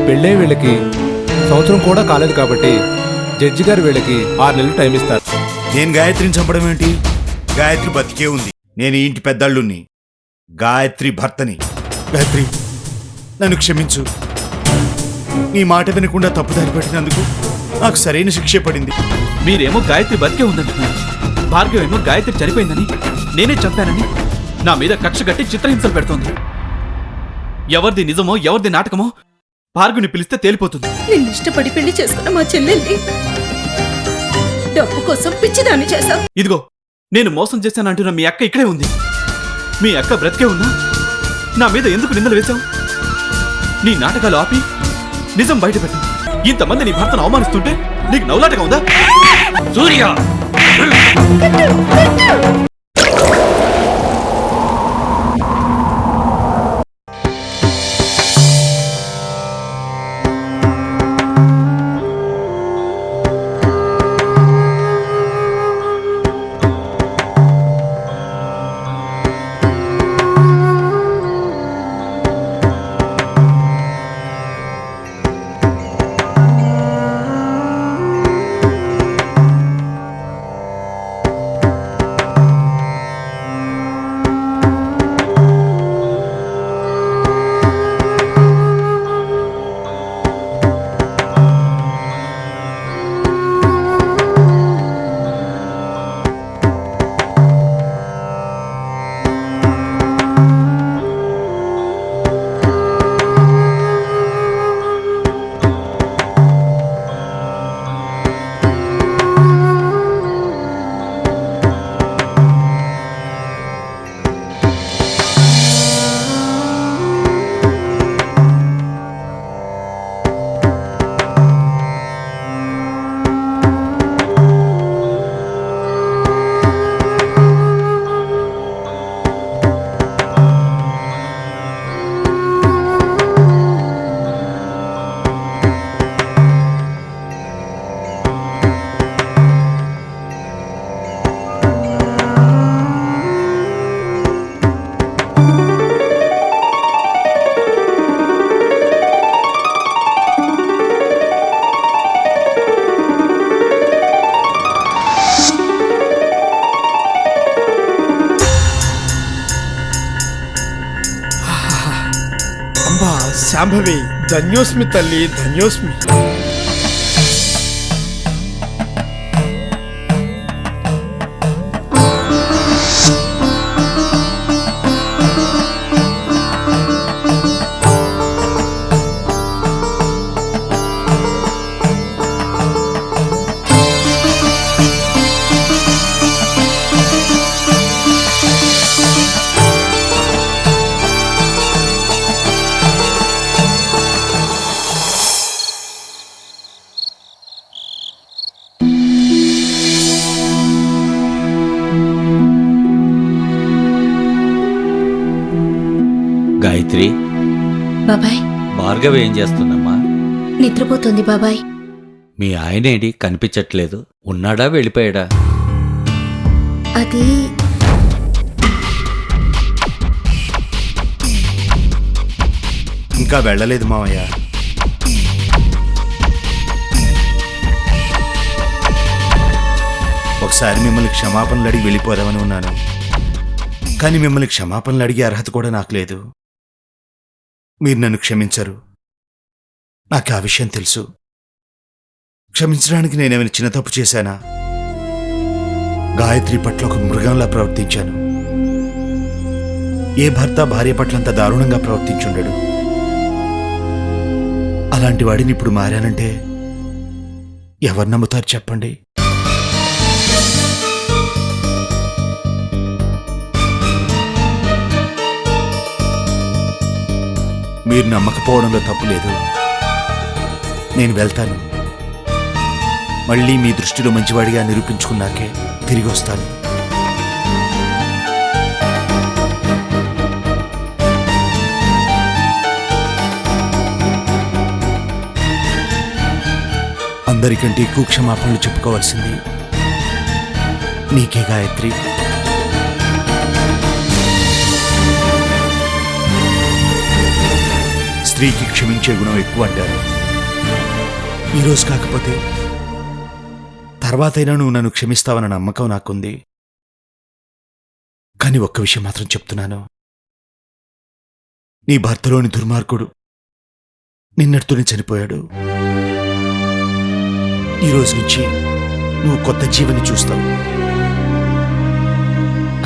పెళ్ళే వీళ్ళకి సంవత్సరం కూడా కాలేదు కాబట్టి జడ్జి గారు వీళ్ళకి 6 నెలలు టైం ఇస్తారు. నేను గాయత్రిని చంపడం ఏంటి? గాయత్రి బతికే ఉంది. నేను ఈ ఇంటి పెద్దాళ్ళుని, గాయత్రి భర్తని. గాయత్రి, నన్ను క్షమించు. నీ మాట వినకుండా తప్పుదారి పట్టినందుకు నాకు సరైన శిక్షే పడింది. మీరేమో గాయత్రి బతికే ఉందంటున్నారు, భార్గవ్ ఏమో గాయత్రి చనిపోయిందని, నేనే చంపానని నా మీద కక్ష కట్టి చిత్రహింసలు పెడుతోంది. ఎవరిది నిజమో ఎవరిది నాటకమో భార్గవిని పిలిస్తే తేలిపోతుంది. నిన్ను ఇష్టపడి పెళ్లి చేసుకున్న మా చెల్లెల్ని డబ్బు కోసం పిచ్చిదాన్ని చేశావు. ఇదిగో, నేను మోసం చేశానంటున్న మీ అక్క ఇక్కడే ఉంది. మీ అక్క బ్రతికే ఉన్నా నా మీద ఎందుకు నిందలు వేశావు? నీ నాటకాలు ఆపి నిజం బయటపెట్టు. ఇంతమంది నీ భర్తను అవమానిస్తుంటే నీకు నవ్వులాటగా ఉందా? సూర్య, శాంభవి, ధన్యోస్మి తల్లి, ధన్యోస్మి. గాయత్రి, బాబాయ్, భార్గవ్ ఏం చేస్తుందమ్మా? నిద్రపోతుంది బాబాయ్. మీ ఆయనేడి కనిపించట్లేదు, ఉన్నాడా వెళ్ళిపోయాడా? అది ఇంకా వెళ్ళలేదు మావయ్య. ఒకసారి మిమ్మల్ని క్షమాపణలు అడిగి వెళ్ళిపోదామని ఉన్నాను, కానీ మిమ్మల్ని క్షమాపణలు అడిగే అర్హత కూడా నాకు లేదు. మీరు నన్ను క్షమించరు, నాకు ఆ విషయం తెలుసు. క్షమించడానికి నేనేమైనా చిన్న తప్పు చేశానా? గాయత్రి పట్ల ఒక మృగంలా ప్రవర్తించాను. ఏ భర్త భార్య పట్లంత దారుణంగా ప్రవర్తించుండడు. అలాంటి వాడిని ఇప్పుడు మారానంటే ఎవరు నమ్ముతారు చెప్పండి? మీరు నమ్మకపోవడంలో తప్పు లేదు. నేను వెళ్తాను. మళ్ళీ మీ దృష్టిలో మంచివాడిగా నిరూపించుకున్నాకే తిరిగి వస్తాను. అందరికంటే ఎక్కువ క్షమాపణలు చెప్పుకోవాల్సింది నీకే గాయత్రి. స్త్రీకి క్షమించే గుణం ఎక్కువ అంటారు. ఈరోజు కాకపోతే తర్వాతైనా నువ్వు నన్ను క్షమిస్తావన్న నమ్మకం నాకుంది. కానీ ఒక్క విషయం మాత్రం చెప్తున్నాను. నీ భర్తలోని దుర్మార్గుడు నిన్నటితోనే చనిపోయాడు. ఈ రోజు నుంచి నువ్వు కొత్త జీవన్ని చూస్తావు.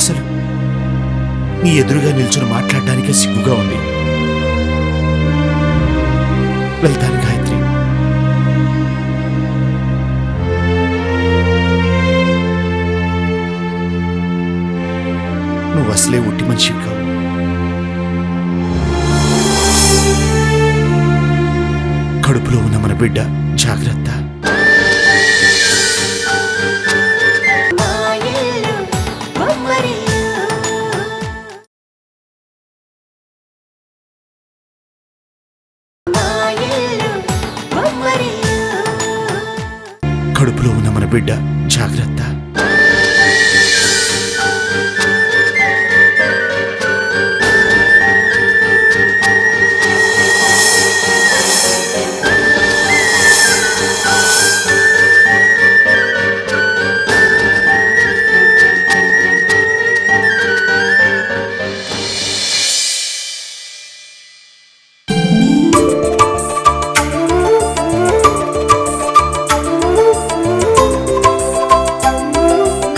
అసలు నీ ఎదురుగా నిల్చుని మాట్లాడడానికే సిగ్గుగా ఉంది. వెళ్తాను గాయత్రి. నువ్వు అసలే ఉట్టి మనిషి కావు. కడుపులో ఉన్న మన బిడ్డ జాగ్రత్త. కడుపులో ఉన్న మన బిడ్డ జాగ్రత్త.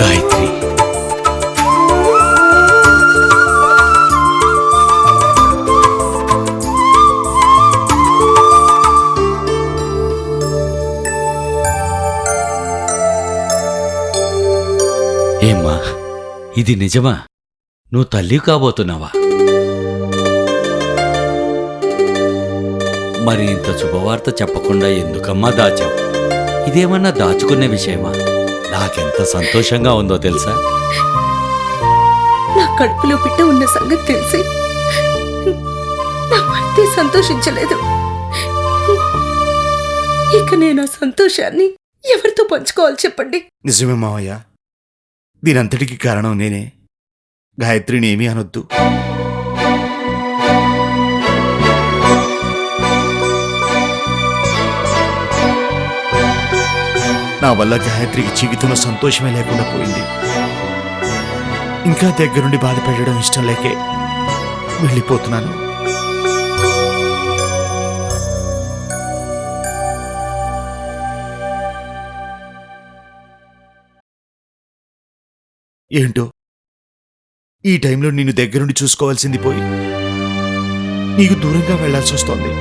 గాయత్రి, ఏమ్మా ఇది నిజమా? నువ్వు తల్లి కాబోతున్నావా? మరి ఇంత శుభవార్త చెప్పకుండా ఎందుకమ్మా దాచావు? ఇదేమన్నా దాచుకునే విషయమా? నాకెంత సంతోషంగా ఉందో తెలుసా? నా కడుపులో బిడ్డ ఉన్న సంగతి తెలిసి నా భర్తే సంతోషించలేదు. ఇక నేను ఆ సంతోషాన్ని ఎవరితో పంచుకోవాలి చెప్పండి? నిజమే మావయ్య, దీనంతటికి కారణం నేనే. గాయత్రిని ఏమీ అనొద్దు. నా వల్ల గాయత్రికి జీవితంలో సంతోషమే లేకుండా పోయింది. ఇంకా దగ్గరుండి బాధ పెట్టడం ఇష్టం లేకే వెళ్ళిపోతున్నాను. ఏంటో ఈ టైంలో నిన్ను దగ్గరుండి చూసుకోవాల్సింది పోయి నీకు దూరంగా వెళ్లాల్సి వస్తోంది.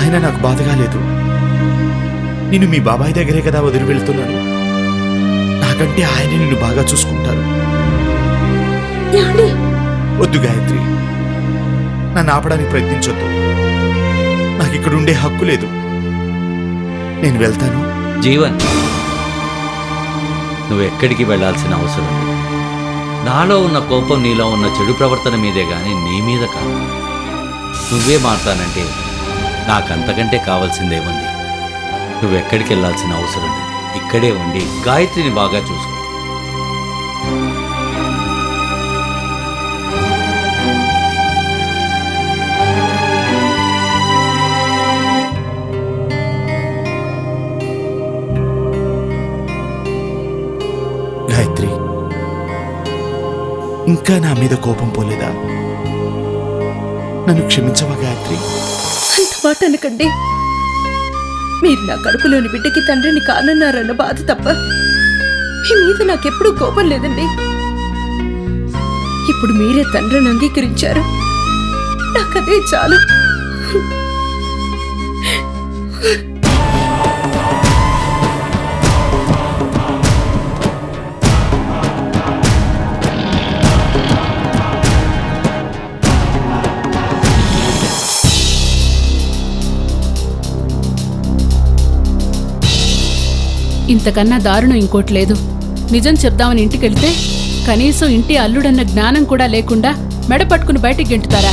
అయినా నాకు బాధగా లేదు. నిన్ను మీ బాబాయ్ దగ్గరే కదా వదిలి వెళ్తున్నాను. నాకంటే ఆయన నిన్ను బాగా చూసుకుంటారు. వద్దు గాయత్రి, నన్ను ఆపడానికి ప్రయత్నించొద్దు. నాకు ఇక్కడ ఉండే హక్కు లేదు. నేను వెళ్తాను. జీవన్, నువ్వెక్కడికి వెళ్లాల్సిన అవసరం లేదు. నాలో ఉన్న కోపం నీలో ఉన్న చెడు ప్రవర్తన మీదే గాని నీ మీద కాదు. నువ్వే మారుతానంటే నాకంతకంటే కావాల్సిందేముంది? నువ్వెక్కడికి వెళ్లాల్సిన అవసరం లేదు. ఇక్కడే ఉండి గాయత్రిని బాగా చూసుకో. గాయత్రి, ఇంకా నా మీద కోపం పోలేదా? నన్ను క్షమించవా గాయత్రి? అంత మాట అనకండి. మీరు నా కడుపులోని బిడ్డకి తండ్రిని కానన్నారన్న బాధ తప్ప మీ మీద నాకెప్పుడూ కోపం లేదండి. ఇప్పుడు మీరే తండ్రిని అంగీకరించారు. నాకదే చాలు. ఇంతకన్నా దారుణం ఇంకోటి లేదు. నిజం చెప్దామని ఇంటికెళ్తే కనీసం ఇంటి అల్లుడన్న జ్ఞానం కూడా లేకుండా మెడ పట్టుకుని బయటికి గెంటుతారా?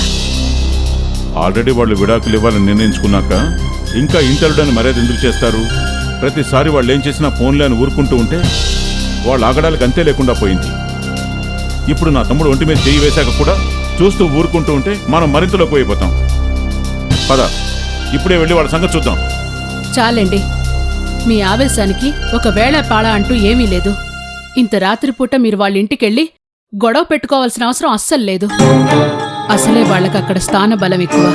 ఆల్రెడీ వాళ్ళు విడాకులు ఇవ్వాలని నిర్ణయించుకున్నాక ఇంకా ఇంటర్వ్యూడని మర్యాద ఎందుకు చేస్తారు? ప్రతిసారి వాళ్ళు ఏం చేసినా ఫోన్లే అని ఊరుకుంటూ ఉంటే వాళ్ళ ఆగడాలకు అంతే లేకుండా పోయింది. ఇప్పుడు నా తమ్ముడు ఒంటి మీద చెయ్యి వేశాక కూడా చూస్తూ ఊరుకుంటూ ఉంటే మనం మరింతలో పోయిపోతాం. పద, ఇప్పుడే వెళ్ళి వాళ్ళ సంగతి చూద్దాం. చాలండి. మీ ఆవేశానికి ఒక వేళ పాళ అంటూ ఏమీ లేదు. ఇంత రాత్రిపూట మీరు వాళ్ళ ఇంటికెళ్ళి గొడవ పెట్టుకోవాల్సిన అవసరం అస్సలు లేదు. అసలే వాళ్ళకక్కడ స్థానబలం ఎక్కువ.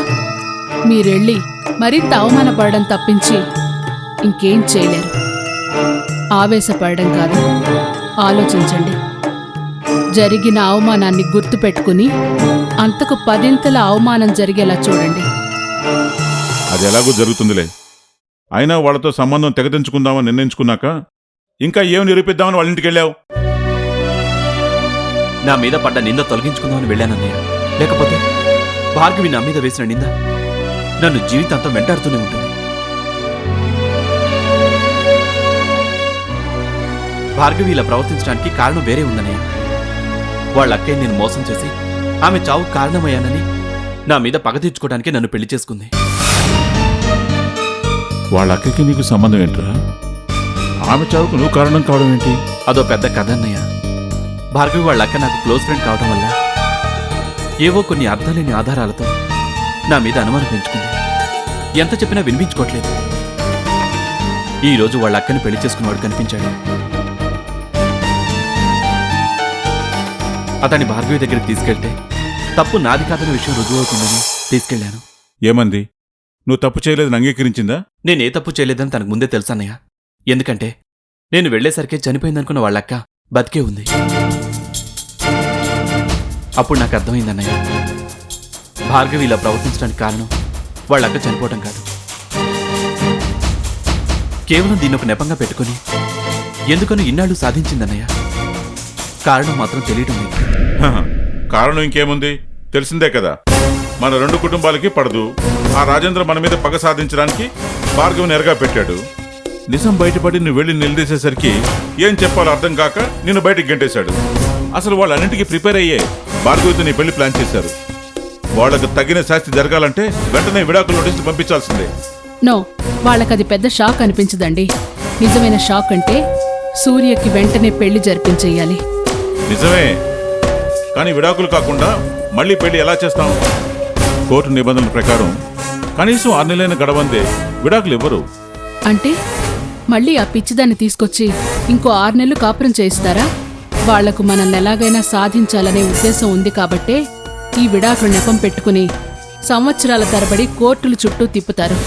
మీరెళ్ళి మరింత అవమానపడడం తప్పించి ఇంకేం చేయలేరు. ఆవేశపడడం కాదు, ఆలోచించండి. జరిగిన అవమానాన్ని గుర్తుపెట్టుకుని అంతకు 10ంతల అవమానం జరిగేలా చూడండి. అది ఎలాగో జరుగుతుందిలే. అయినా వాళ్ళతో సంబంధం తెగదించుకుందామని నిర్ణయించుకున్నాక ఇంకా ఏం నిరూపిద్దామని వాళ్ళ ఇంటికి వెళ్ళావు? నా మీద పడ్డ నింద తొలగించుకుందామని వెళ్ళానన్నయ్య. లేకపోతే భార్గవి నా మీద వేసిన నింద నన్ను జీవితాంతం వెంటాడుతూనే ఉంటుంది. భార్గవి ఇలా ప్రవర్తించడానికి కారణం వేరే ఉందన్నయ్య. వాళ్ళ అక్కయ్య నేను మోసం చేసి ఆమె చావు కారణమయ్యానని నా మీద పగ తీర్చుకోవడానికి నన్ను పెళ్లి చేసుకుంది. వాళ్ళ అక్కకి నీకు సంబంధం ఏంట్రా? ఆమె చావుకు నువ్వు కారణం కావడం ఏంటి? అదో పెద్ద కథ అన్నయ్య. భార్గవి వాళ్ళ అక్క నాకు క్లోజ్ ఫ్రెండ్ కావడం వల్ల ఏవో కొన్ని అర్థాలేని ఆధారాలతో నా మీద అనుమానం పెంచుకుంది. ఎంత చెప్పినా వినిపించుకోవట్లేదు. ఈరోజు వాళ్ళ అక్కని పెళ్లి చేసుకున్నవాడు కనిపించాడు. అతన్ని భార్గవి దగ్గరికి తీసుకెళ్తే తప్పు నాది కాదన్న విషయం రుజువవుతుందని తీసుకెళ్లాను. ఏమంది? నువ్వు తప్పు చేయలేదని అంగీకరించిందా? నేనే తప్పు చేయలేదని తనకు ముందే తెలుసన్నయ్య. ఎందుకంటే నేను వెళ్లేసరికే చనిపోయిందనుకున్న వాళ్ళక్క బతికే ఉంది. అప్పుడు నాకు అర్థమైందన్నయ్య, భార్గవి ఇలా ప్రవర్తించడానికి కారణం వాళ్ళక్క చనిపోవటం కాదు. కేవలం దీన్ని ఒక నెపంగా పెట్టుకుని ఎందుకని ఇన్నాళ్ళు సాధించిందన్నయ్య. కారణం మాత్రం తెలియటం లేదు. హహ, కారణం ఇంకేముంది? తెలిసిందే కదా, మన 2 కుటుంబాలకి పడదు. ఆ రాజేంద్ర మన మీద పగ సాధించడానికి భార్గవిని ఎరగా పెట్టాడు. నిజం బయటపడి నువ్వు వెళ్ళి నిలదీసేసరికి ఏం చెప్పాలో అర్థం కాక నిన్ను బయటికి గంటేశాడు. అసలు వాళ్ళన్నింటికీ ప్రిపేర్ అయ్యే భార్గవితో నీ పెళ్లి ప్లాన్ చేశారు. వాళ్ళకు తగిన శాస్తి జరగాలంటే వెంటనే విడాకులు నోటీసులు పంపించాల్సిందే. నో, వాళ్ళకది పెద్ద షాక్ అనిపించదండి. నిజమైన షాక్ అంటే సూర్యకి వెంటనే పెళ్లి జరిపించేయాలి. నిజమే, కానీ విడాకులు కాకుండా మళ్ళీ పెళ్లి ఎలా చేస్తాం? కోర్టు నిబంధనల ప్రకారం కనీసం 6 నెలలైన గడవందే విడాకులు ఇవ్వరు. అంటే మళ్ళీ ఆ పిచ్చిదాన్ని తీసుకొచ్చి ఇంకో 6 నెలలు కాపురం చేయిస్తారా? వాళ్లకు మనల్ని ఎలాగైనా సాధించాలనే ఉద్దేశం ఉంది కాబట్టే ఈ విడాకులు నెపం పెట్టుకుని సంవత్సరాల తరబడి కోర్టులు చుట్టూ తిప్పుతారు.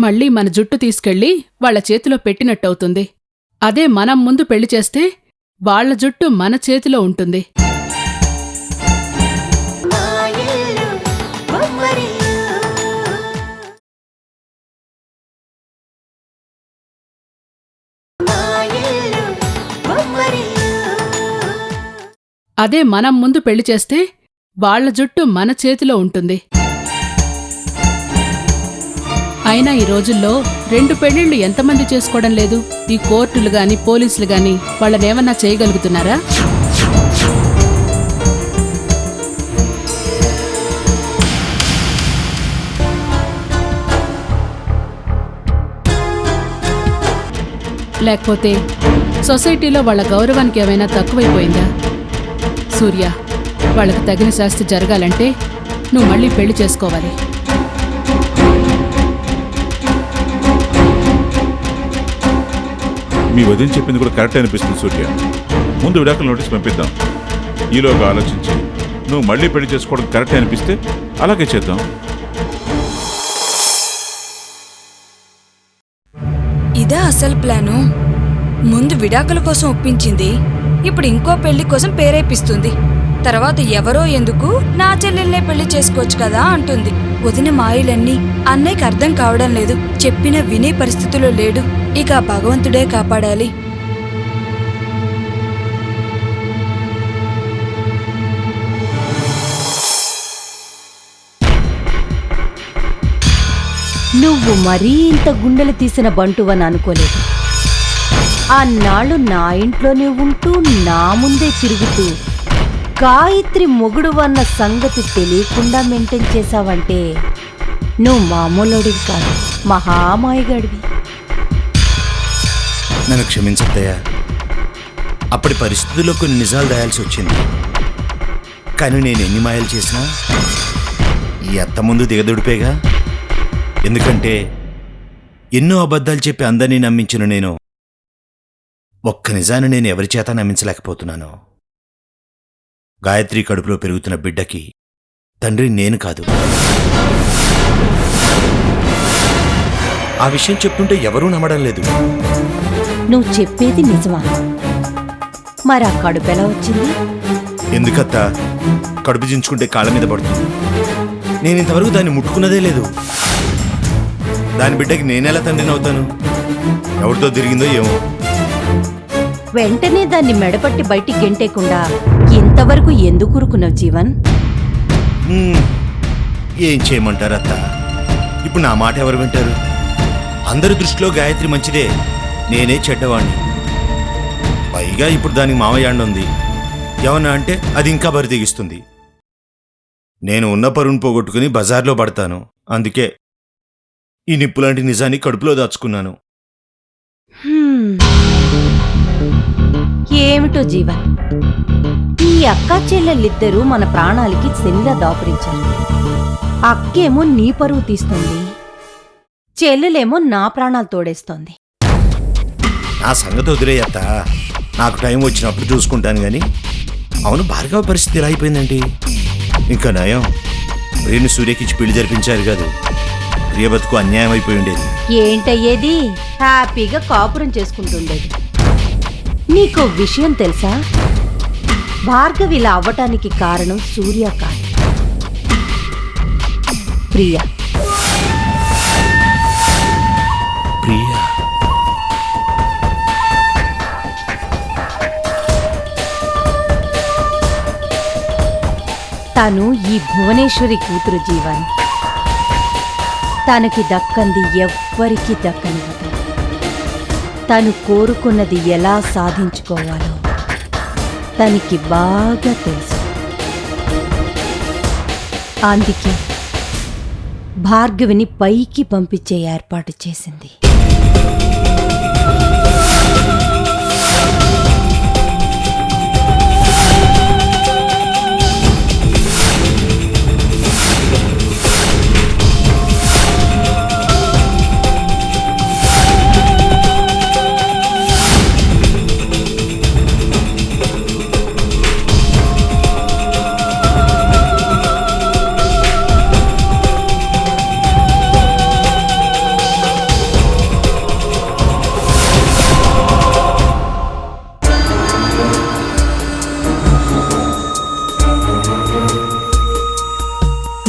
మళ్ళీ మన జుట్టు తీసుకెళ్లి వాళ్ల చేతిలో పెట్టినట్టవుతుంది. అదే మనం ముందు పెళ్లి చేస్తే వాళ్ల జుట్టు మన చేతిలో ఉంటుంది. అదే మనం ముందు పెళ్లి చేస్తే వాళ్ల జుట్టు మన చేతిలో ఉంటుంది. అయినా ఈ రోజుల్లో 2 పెళ్లిళ్లు ఎంతమంది చేసుకోవడం లేదు? ఈ కోర్టులు గాని పోలీసులు గాని వాళ్ళనేమన్నా చేయగలుగుతున్నారా? లేకపోతే సొసైటీలో వాళ్ళ గౌరవానికి ఏమైనా తక్కువైపోయిందా? సూర్య, వాళ్ళకి తగిన శాస్తి జరగాలంటే నువ్వు మళ్ళీ పెళ్లి చేసుకోవాలి. మీ వదిన చెప్పింది కూడా కరెక్ట్ అనిపిస్తుంది సూర్య. ముందు విడాకులు నోటీస్ పంపిద్దాం. ఈలోగా ఆలోచించి నువ్వు మళ్ళీ పెళ్లి చేసుకోవడం కరెక్ట్ అనిపిస్తే అలాగే చేద్దాం. ఇదా అసలు ప్లాను? ముందు విడాకుల కోసం ఒప్పించింది, ఇప్పుడు ఇంకో పెళ్లి కోసం పేరేపిస్తుంది. తర్వాత ఎవరో ఎందుకు నా చెల్లెల్నే పెళ్లి చేసుకోవచ్చు కదా అంటుంది. వదిన మాయలన్నీ అన్నయ్యకి అర్థం కావడం లేదు. చెప్పినా వినే పరిస్థితిలో లేడు. ఇక భగవంతుడే కాపాడాలి. నువ్వు మరీ ఇంత గుండెలు తీసిన బంటువని అనుకోలేదు. అన్నాళ్ళు నా ఇంట్లోనే ఉంటూ నా ముందే తిరుగుతూ గాయత్రి మొగుడువన్న సంగతి తెలియకుండా మెయింటైన్ చేశావంటే నువ్వు మామూలుడివి కాదు, మహామాయగాడివి. నన్ను క్షమించద్దయ్యా. అప్పటి పరిస్థితుల్లో కొన్ని నిజాలు రాయాల్సి వచ్చింది. కానీ నేను ఎన్ని మాయలు చేసినా ఈ అత్త ముందు దిగదుడిపేగా. ఎందుకంటే ఎన్నో అబద్ధాలు చెప్పి అందరినీ నమ్మించిన నేను ఒక్క నిజాన్ని నేను ఎవరి చేత నమ్మించలేకపోతున్నాను. గాయత్రి కడుపులో పెరుగుతున్న బిడ్డకి తండ్రి నేను కాదు. ఆ విషయం చెప్తుంటే ఎవరూ నమ్మడం లేదు. నువ్వు చెప్పేది నిజమా? మరి ఆ కడుపు ఎలా వచ్చింది? ఎందుకత్తా కడుపు దించుకుంటే కాళ్ళ మీద పడుతుంది. నేను ఇంతవరకు దాన్ని ముట్టుకున్నదే లేదు. దాని బిడ్డకి నేనెలా తండ్రిని అవుతాను? ఎవరితో తిరిగిందో ఏమో. వెంటనే దాన్ని మెడపట్టి బయటికి గెంటేకుండా ఇంతవరకు ఎందుకు ఊరుకున్నావు జీవన్? ఏం చేయమంటారు అత్త? ఇప్పుడు నా మాట ఎవరు వింటారు? అందరి దృష్టిలో గాయత్రి మంచిదే, నేనే చెడ్డవాణ్ణి. పైగా ఇప్పుడు దానికి మామయ్యాండ ఉంది. ఏమన్నా అంటే అది ఇంకా బరి తెగిస్తుంది. నేను ఉన్న పరువును పోగొట్టుకుని బజార్లో పడతాను. అందుకే ఈ నిప్పులాంటి నిజాన్ని కడుపులో దాచుకున్నాను. ఏమిటో జీవన్, ఈ అక్క చెల్లెళ్ళిద్దరూ మన ప్రాణాలకి శనిలా దాపురించారు. అక్కేమో నీ పరువు తీస్తుంది, చెల్లెలేమో నా ప్రాణాలు తోడేస్తోంది. నా సంగతి వదిలేయత్త, నాకు టైం వచ్చినప్పుడు చూసుకుంటాను గాని. అవును, భార్గవ పరిస్థితి ఎలా అయిపోయిందండి? ఇంకా నయం, ప్రియను సూర్యకిచ్చి పెళ్లి జరిపించారు కాదు. ప్రియ బతుకు అన్యాయం అయిపోయి ఉండేది. ఏంటయ్యేది? హ్యాపీగా కాపురం చేసుకుంటుండేది. నీకో విషయం తెలుసా? భార్గవి ఇలా అవ్వటానికి కారణం సూర్య కాదు, ప్రియ. ప్రియ తను ఈ భువనేశ్వరి కూతురు జీవన్. తనకి దక్కంది ఎవ్వరికీ దక్కనివ్వదు. తను కోరుకున్నది ఎలా సాధించుకోవాలో తనకి బాగా తెలుసు. అందుకే భార్గవిని పైకి పంపించే ఏర్పాటు చేసింది.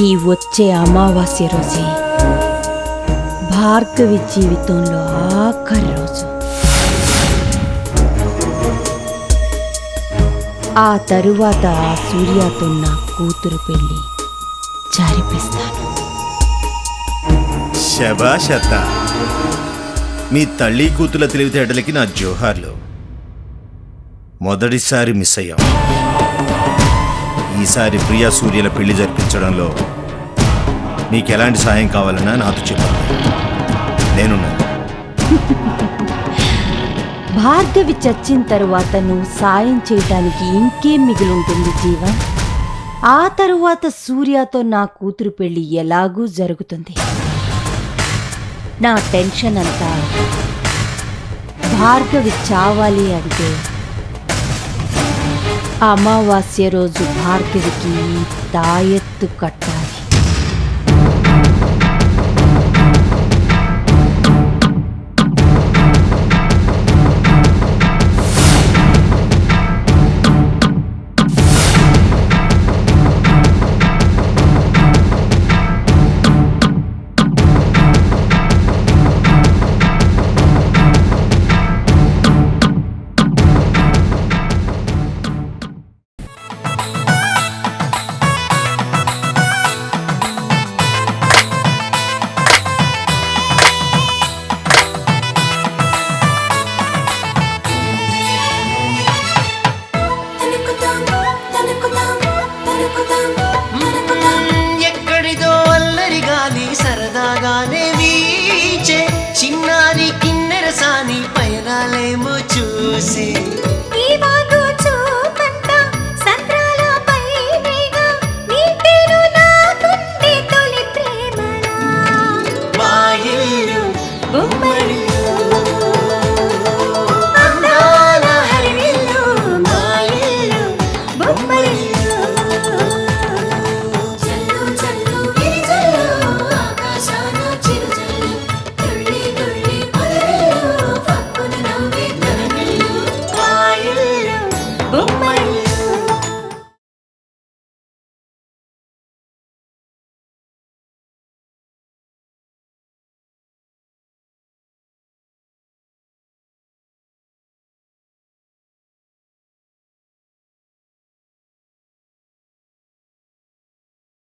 ఈ వచ్చే అమావాస్య రోజే భార్గవి జీవితంలో ఆఖరి రోజు. ఆ తరువాత ఆ సూర్యతో నా కూతురు పెళ్లి జరిపిస్తాను. శభాష్ అత్త, మీ తల్లి కూతుల తెలివితేటలకి నా జోహార్లు. మొదటిసారి మిస్ అయ్యాం. ఈసారి ప్రియా సూర్యల పెళ్లి జరిపించడంలో నీకెలాంటి సాయం కావాలన్నా నాతో చెప్పాలి, నేనున్నాను. భార్గవి చచ్చిన తరువాత నువ్వు సాయం చేయటానికి ఇంకేం మిగిలుంటుంది జీవన్? ఆ తరువాత సూర్యతో నా కూతురు పెళ్లి ఎలాగూ జరుగుతుంది. నా టెన్షన్ అంతా భార్గవి చావాలి అంటే అమావాస్య రోజు భార్గవికి తాయెత్తు కట్టాలి.